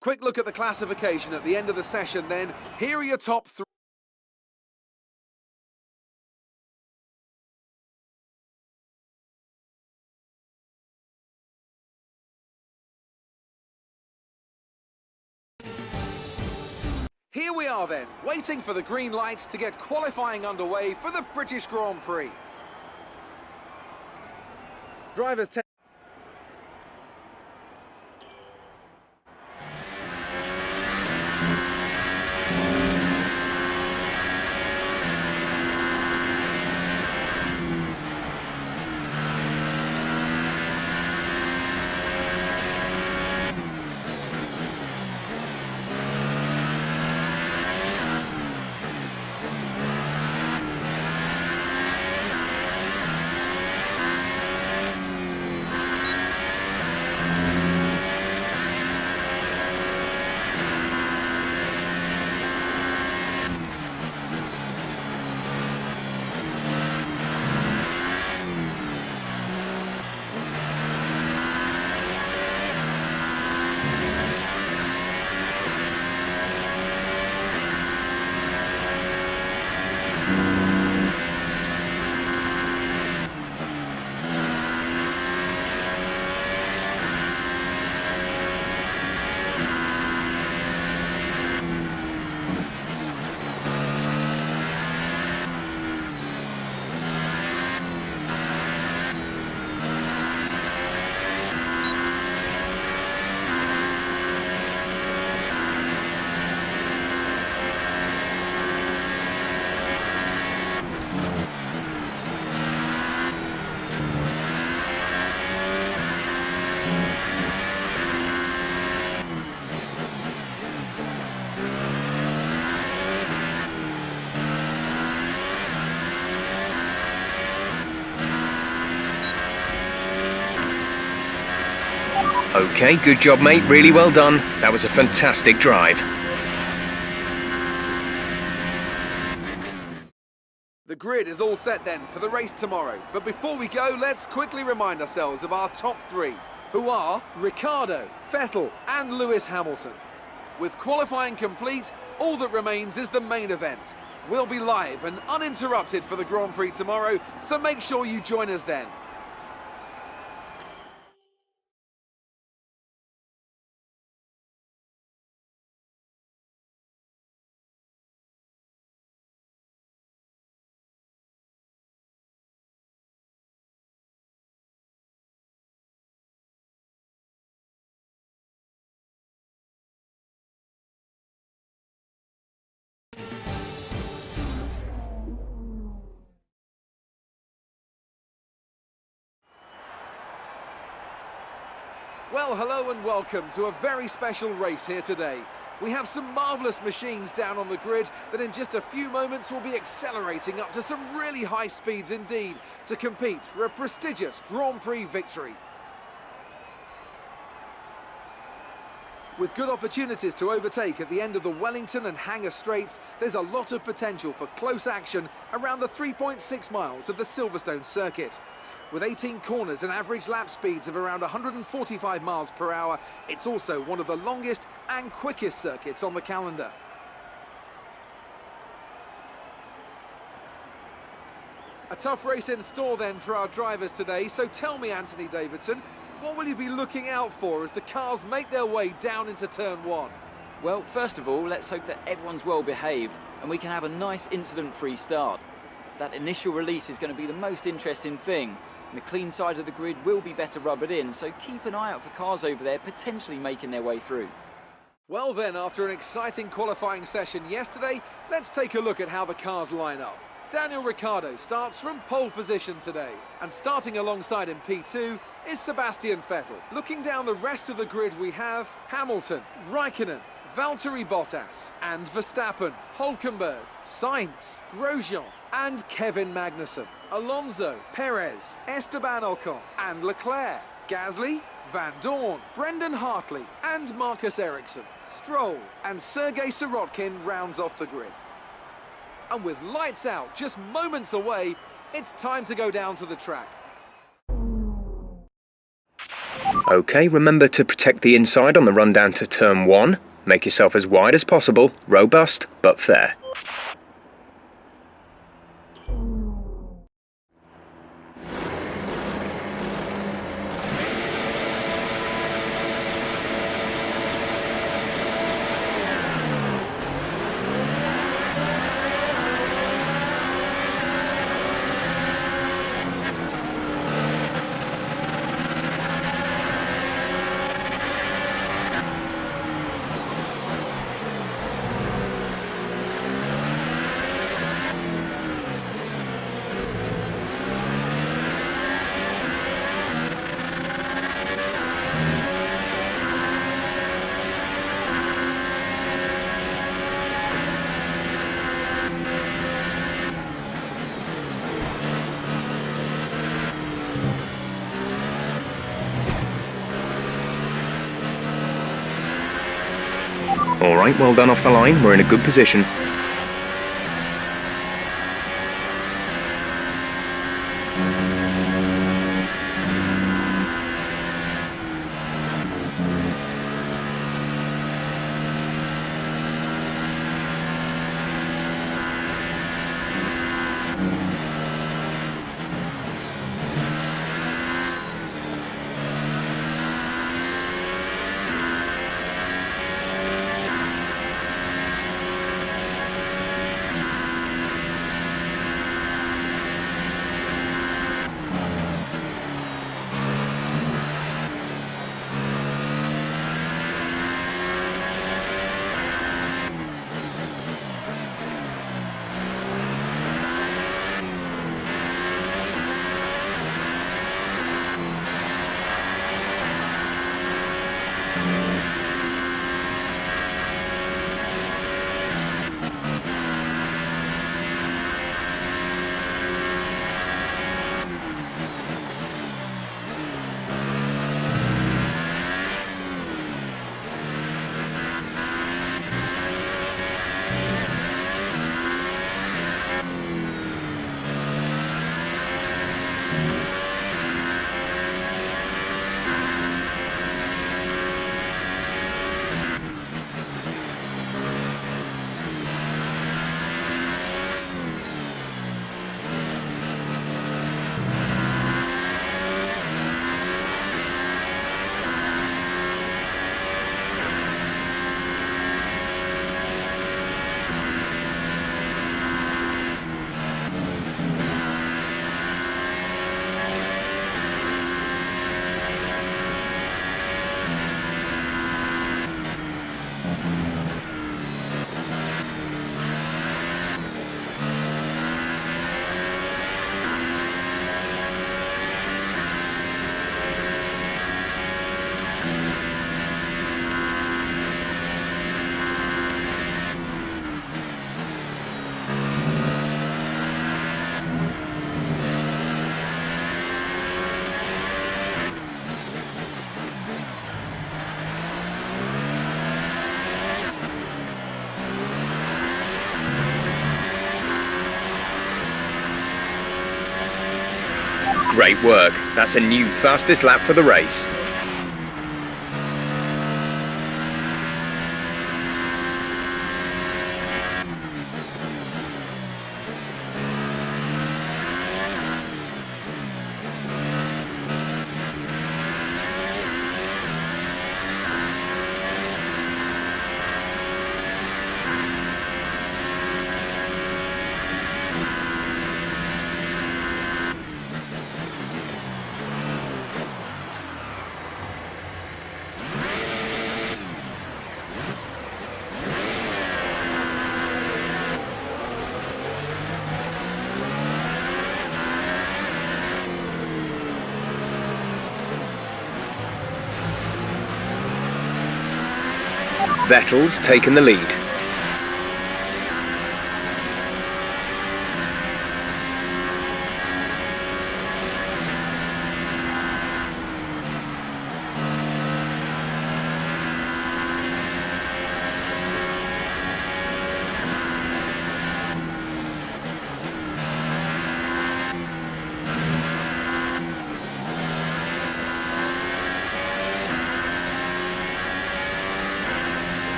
Quick look at the classification at the end of the session then. Here are your top three. Here we are then, waiting for the green lights to get qualifying underway for the British Grand Prix. Drivers take. Okay, good job, mate. Really well done. That was a fantastic drive. The grid is all set then for the race tomorrow. But before we go, let's quickly remind ourselves of our top three, who are Ricciardo, Vettel and Lewis Hamilton. With qualifying complete, all that remains is the main event. We'll be live and uninterrupted for the Grand Prix tomorrow, so make sure you join us then. Well, hello and welcome to a very special race here today. We have some marvellous machines down on the grid that in just a few moments will be accelerating up to some really high speeds indeed to compete for a prestigious Grand Prix victory. With good opportunities to overtake at the end of the Wellington and Hangar Straights, there's a lot of potential for close action around the 3.6 miles of the Silverstone circuit. With 18 corners and average lap speeds of around 145 miles per hour, it's also one of the longest and quickest circuits on the calendar. A tough race in store then for our drivers today, so tell me, Anthony Davidson, what will you be looking out for as the cars make their way down into turn one? Well, first of all, let's hope that everyone's well behaved and we can have a nice incident-free start. That initial release is going to be the most interesting thing. And the clean side of the grid will be better rubbered in, so keep an eye out for cars over there potentially making their way through. Well then, after an exciting qualifying session yesterday, let's take a look at how the cars line up. Daniel Ricciardo starts from pole position today, and starting alongside him P2 is Sebastian Vettel. Looking down the rest of the grid, we have Hamilton, Raikkonen, Valtteri Bottas and Verstappen, Hülkenberg, Sainz, Grosjean and Kevin Magnussen, Alonso, Perez, Esteban Ocon and Leclerc, Gasly, Van Dorn, Brendan Hartley and Marcus Ericsson, Stroll and Sergei Sirotkin rounds off the grid. And with lights out just moments away, it's time to go down to the track. Okay, remember to protect the inside on the run down to turn 1. Make yourself as wide as possible, robust but fair. Alright, well done off the line, we're in a good position. Great work. That's a new fastest lap for the race. Vettel's taken the lead.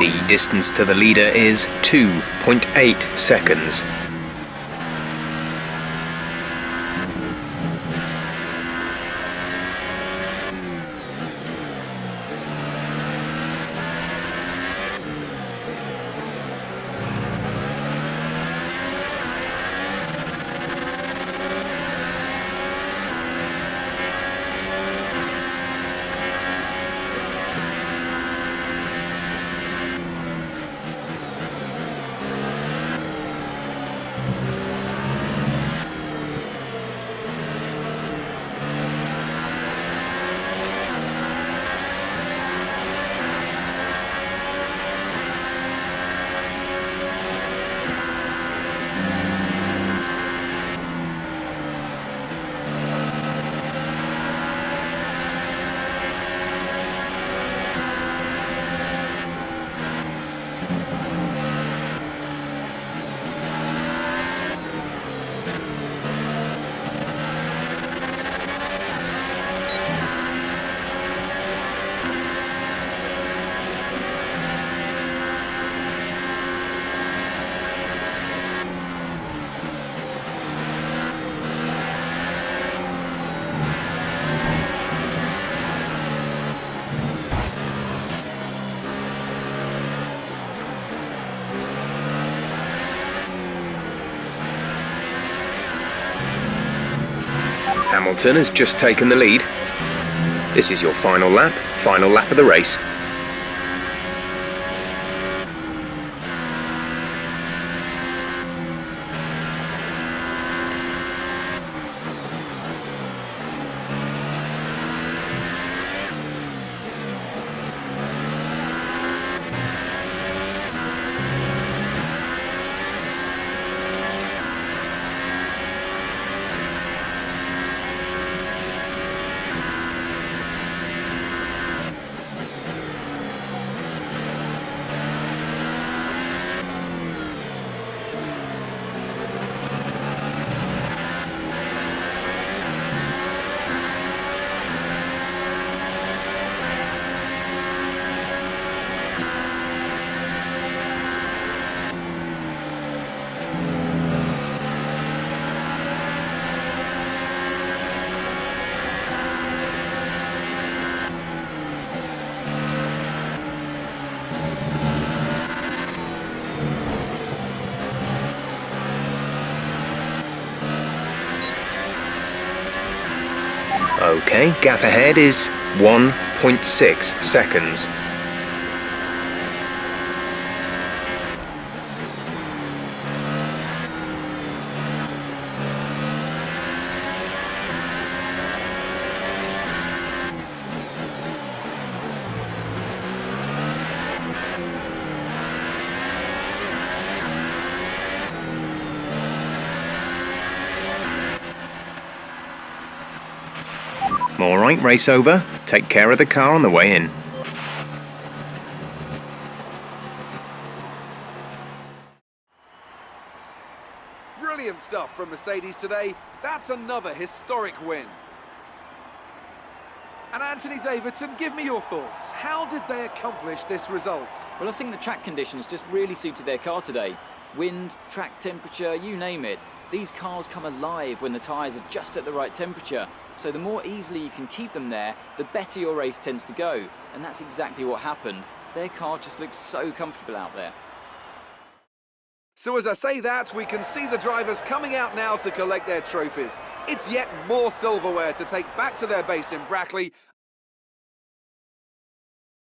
The distance to the leader is 2.8 seconds. Hamilton has just taken the lead. This is your final lap of the race. Okay, gap ahead is 1.6 seconds. Alright, race over. Take care of the car on the way in. Brilliant stuff from Mercedes today. That's another historic win. And Anthony Davidson, give me your thoughts. How did they accomplish this result? Well, I think the track conditions just really suited their car today. Wind, track temperature, you name it. These cars come alive when the tyres are just at the right temperature. So the more easily you can keep them there, the better your race tends to go. And that's exactly what happened. Their car just looks so comfortable out there. So as I say that, we can see the drivers coming out now to collect their trophies. It's yet more silverware to take back to their base in Brackley.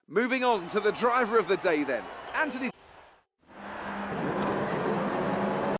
Moving on to the driver of the day then, Anthony.